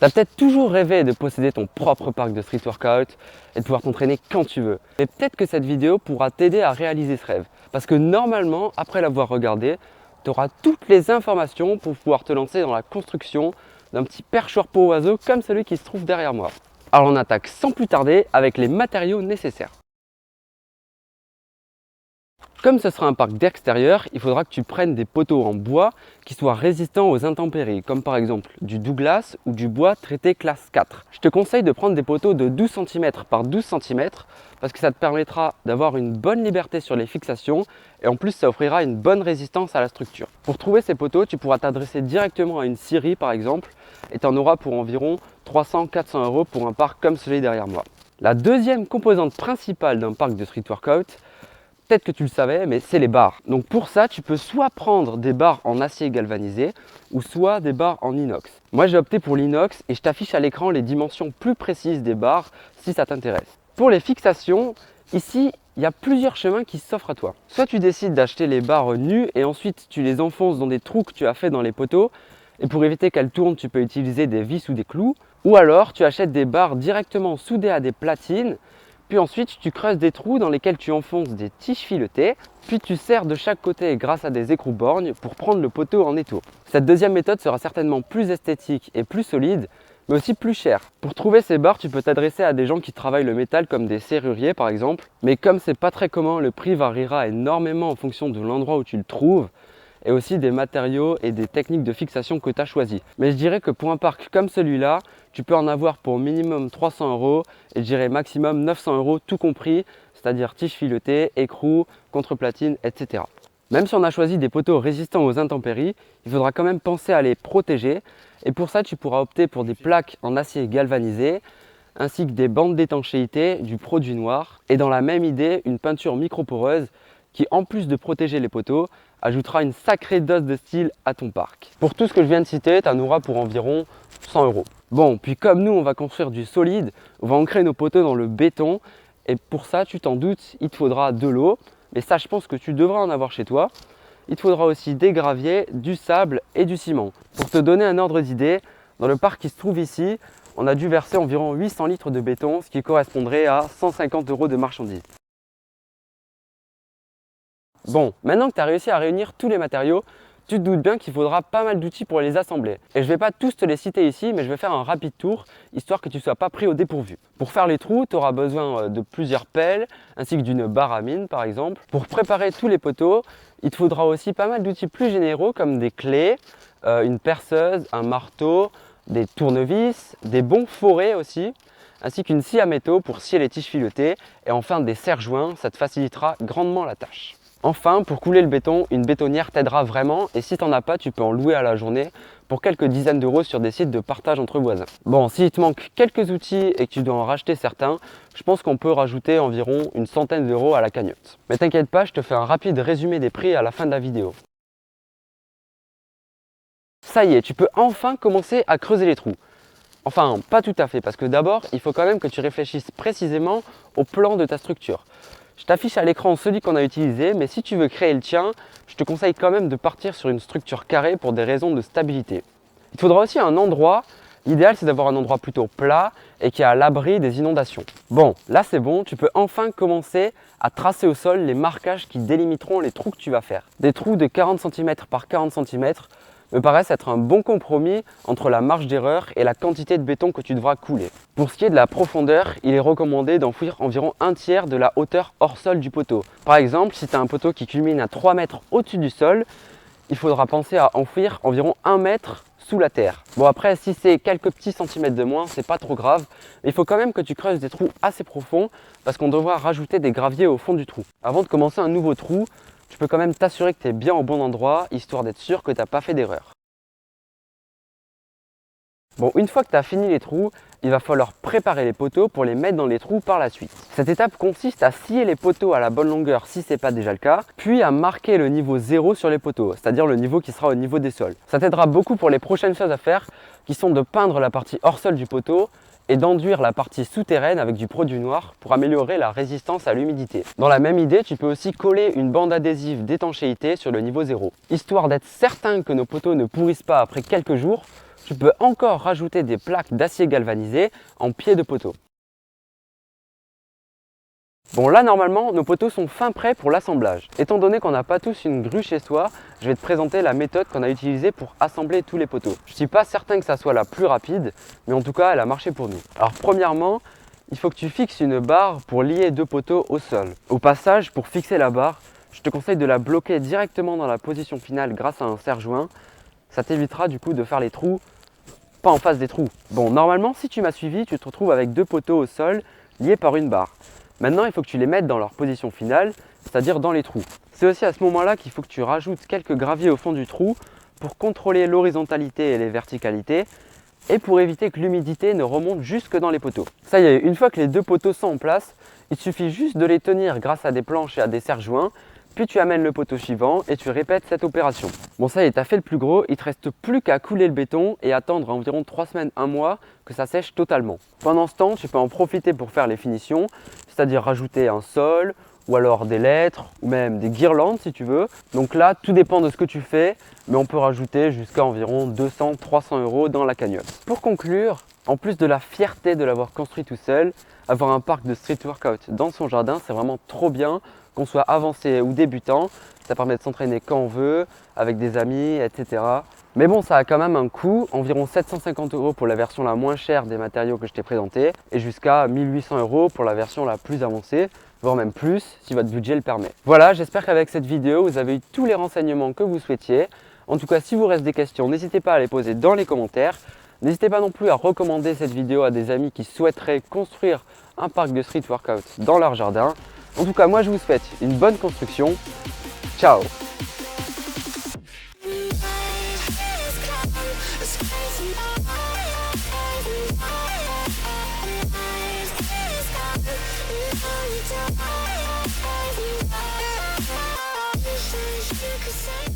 T'as peut-être toujours rêvé de posséder ton propre parc de street workout et de pouvoir t'entraîner quand tu veux. Mais peut-être que cette vidéo pourra t'aider à réaliser ce rêve. Parce que normalement, après l'avoir regardé, tu auras toutes les informations pour pouvoir te lancer dans la construction d'un petit perchoir pour oiseaux comme celui qui se trouve derrière moi. Alors on attaque sans plus tarder avec les matériaux nécessaires. Comme ce sera un parc d'extérieur, il faudra que tu prennes des poteaux en bois qui soient résistants aux intempéries, comme par exemple du Douglas ou du bois traité classe 4. Je te conseille de prendre des poteaux de 12 cm par 12 cm parce que ça te permettra d'avoir une bonne liberté sur les fixations et en plus ça offrira une bonne résistance à la structure. Pour trouver ces poteaux, tu pourras t'adresser directement à une scierie par exemple et tu en auras pour environ 300-400 € pour un parc comme celui derrière moi. La deuxième composante principale d'un parc de street workout, peut-être que tu le savais, mais c'est les barres. Donc pour ça, tu peux soit prendre des barres en acier galvanisé ou soit des barres en inox. Moi, j'ai opté pour l'inox et je t'affiche à l'écran les dimensions plus précises des barres si ça t'intéresse. Pour les fixations, ici, il y a plusieurs chemins qui s'offrent à toi. Soit tu décides d'acheter les barres nues et ensuite tu les enfonces dans des trous que tu as fait dans les poteaux. Et pour éviter qu'elles tournent, tu peux utiliser des vis ou des clous. Ou alors, tu achètes des barres directement soudées à des platines. Puis ensuite, tu creuses des trous dans lesquels tu enfonces des tiges filetées, puis tu serres de chaque côté grâce à des écrous-borgnes pour prendre le poteau en étau. Cette deuxième méthode sera certainement plus esthétique et plus solide, mais aussi plus chère. Pour trouver ces barres, tu peux t'adresser à des gens qui travaillent le métal comme des serruriers par exemple, mais comme c'est pas très commun, le prix variera énormément en fonction de l'endroit où tu le trouves, et aussi des matériaux et des techniques de fixation que tu as choisies. Mais je dirais que pour un parc comme celui-là, tu peux en avoir pour minimum 300 € et je dirais maximum 900 € tout compris, c'est-à-dire tiges filetées, écrous, contreplatines, etc. Même si on a choisi des poteaux résistants aux intempéries, il faudra quand même penser à les protéger et pour ça tu pourras opter pour des plaques en acier galvanisé ainsi que des bandes d'étanchéité du produit noir et dans la même idée une peinture microporeuse qui en plus de protéger les poteaux, ajoutera une sacrée dose de style à ton parc. Pour tout ce que je viens de citer, tu en auras pour environ 100 €. Bon, puis comme nous on va construire du solide, on va ancrer nos poteaux dans le béton et pour ça, tu t'en doutes, il te faudra de l'eau, mais ça je pense que tu devras en avoir chez toi. Il te faudra aussi des graviers, du sable et du ciment. Pour te donner un ordre d'idée, dans le parc qui se trouve ici, on a dû verser environ 800 litres de béton, ce qui correspondrait à 150 € de marchandises. Bon, maintenant que tu as réussi à réunir tous les matériaux, tu te doutes bien qu'il faudra pas mal d'outils pour les assembler. Et je ne vais pas tous te les citer ici, mais je vais faire un rapide tour, histoire que tu ne sois pas pris au dépourvu. Pour faire les trous, tu auras besoin de plusieurs pelles, ainsi que d'une barre à mine par exemple. Pour préparer tous les poteaux, il te faudra aussi pas mal d'outils plus généraux comme des clés, une perceuse, un marteau, des tournevis, des bons forets aussi, ainsi qu'une scie à métaux pour scier les tiges filetées, et enfin des serre-joints, ça te facilitera grandement la tâche. Enfin, pour couler le béton, une bétonnière t'aidera vraiment et si tu n'en as pas, tu peux en louer à la journée pour quelques dizaines d'euros sur des sites de partage entre voisins. Bon, s'il te manque quelques outils et que tu dois en racheter certains, je pense qu'on peut rajouter environ une centaine d'euros à la cagnotte. Mais t'inquiète pas, je te fais un rapide résumé des prix à la fin de la vidéo. Ça y est, tu peux enfin commencer à creuser les trous. Enfin, pas tout à fait, parce que d'abord, il faut quand même que tu réfléchisses précisément au plan de ta structure. Je t'affiche à l'écran celui qu'on a utilisé, mais si tu veux créer le tien, je te conseille quand même de partir sur une structure carrée pour des raisons de stabilité. Il te faudra aussi un endroit, l'idéal c'est d'avoir un endroit plutôt plat et qui est à l'abri des inondations. Bon, là c'est bon, tu peux enfin commencer à tracer au sol les marquages qui délimiteront les trous que tu vas faire. Des trous de 40 cm par 40 cm me paraissent être un bon compromis entre la marge d'erreur et la quantité de béton que tu devras couler. Pour ce qui est de la profondeur, il est recommandé d'enfouir environ un tiers de la hauteur hors sol du poteau. Par exemple, si tu as un poteau qui culmine à 3 mètres au-dessus du sol, il faudra penser à enfouir environ 1 mètre sous la terre. Bon après, si c'est quelques petits centimètres de moins, c'est pas trop grave, mais il faut quand même que tu creuses des trous assez profonds parce qu'on devra rajouter des graviers au fond du trou. Avant de commencer un nouveau trou, tu peux quand même t'assurer que tu es bien au bon endroit, histoire d'être sûr que tu n'as pas fait d'erreur. Bon, une fois que tu as fini les trous, il va falloir préparer les poteaux pour les mettre dans les trous par la suite. Cette étape consiste à scier les poteaux à la bonne longueur si ce n'est pas déjà le cas, puis à marquer le niveau 0 sur les poteaux, c'est-à-dire le niveau qui sera au niveau des sols. Ça t'aidera beaucoup pour les prochaines choses à faire, qui sont de peindre la partie hors sol du poteau et d'enduire la partie souterraine avec du produit noir pour améliorer la résistance à l'humidité. Dans la même idée, tu peux aussi coller une bande adhésive d'étanchéité sur le niveau 0. Histoire d'être certain que nos poteaux ne pourrissent pas après quelques jours, je tu peux encore rajouter des plaques d'acier galvanisé en pied de poteau. Bon là normalement nos poteaux sont fin prêts pour l'assemblage. Étant donné qu'on n'a pas tous une grue chez soi, je vais te présenter la méthode qu'on a utilisée pour assembler tous les poteaux. Je ne suis pas certain que ça soit la plus rapide, mais en tout cas elle a marché pour nous. Alors premièrement, il faut que tu fixes une barre pour lier deux poteaux au sol. Au passage, pour fixer la barre, je te conseille de la bloquer directement dans la position finale grâce à un serre-joint. Ça t'évitera du coup de faire les trous pas en face des trous. Bon normalement si tu m'as suivi, tu te retrouves avec deux poteaux au sol liés par une barre. Maintenant, il faut que tu les mettes dans leur position finale, c'est-à-dire dans les trous. C'est aussi à ce moment-là qu'il faut que tu rajoutes quelques graviers au fond du trou pour contrôler l'horizontalité et les verticalités et pour éviter que l'humidité ne remonte jusque dans les poteaux. Ça y est, une fois que les deux poteaux sont en place, il suffit juste de les tenir grâce à des planches et à des serre-joints, puis tu amènes le poteau suivant et tu répètes cette opération. Bon ça y est, tu as fait le plus gros, il ne te reste plus qu'à couler le béton et attendre environ 3 semaines, 1 mois que ça sèche totalement. Pendant ce temps, tu peux en profiter pour faire les finitions, c'est-à-dire rajouter un sol ou alors des lettres ou même des guirlandes si tu veux. Donc là, tout dépend de ce que tu fais, mais on peut rajouter jusqu'à environ 200-300 € dans la cagnotte. Pour conclure, en plus de la fierté de l'avoir construit tout seul, avoir un parc de street workout dans son jardin, c'est vraiment trop bien. Qu'on soit avancé ou débutant, ça permet de s'entraîner quand on veut, avec des amis, etc. Mais bon, ça a quand même un coût, environ 750 € pour la version la moins chère des matériaux que je t'ai présenté, et jusqu'à 1800 € pour la version la plus avancée, voire même plus si votre budget le permet. Voilà, j'espère qu'avec cette vidéo, vous avez eu tous les renseignements que vous souhaitiez. En tout cas, si vous reste des questions, n'hésitez pas à les poser dans les commentaires. N'hésitez pas non plus à recommander cette vidéo à des amis qui souhaiteraient construire un parc de street workout dans leur jardin. En tout cas, moi je vous souhaite une bonne construction. Ciao! You could say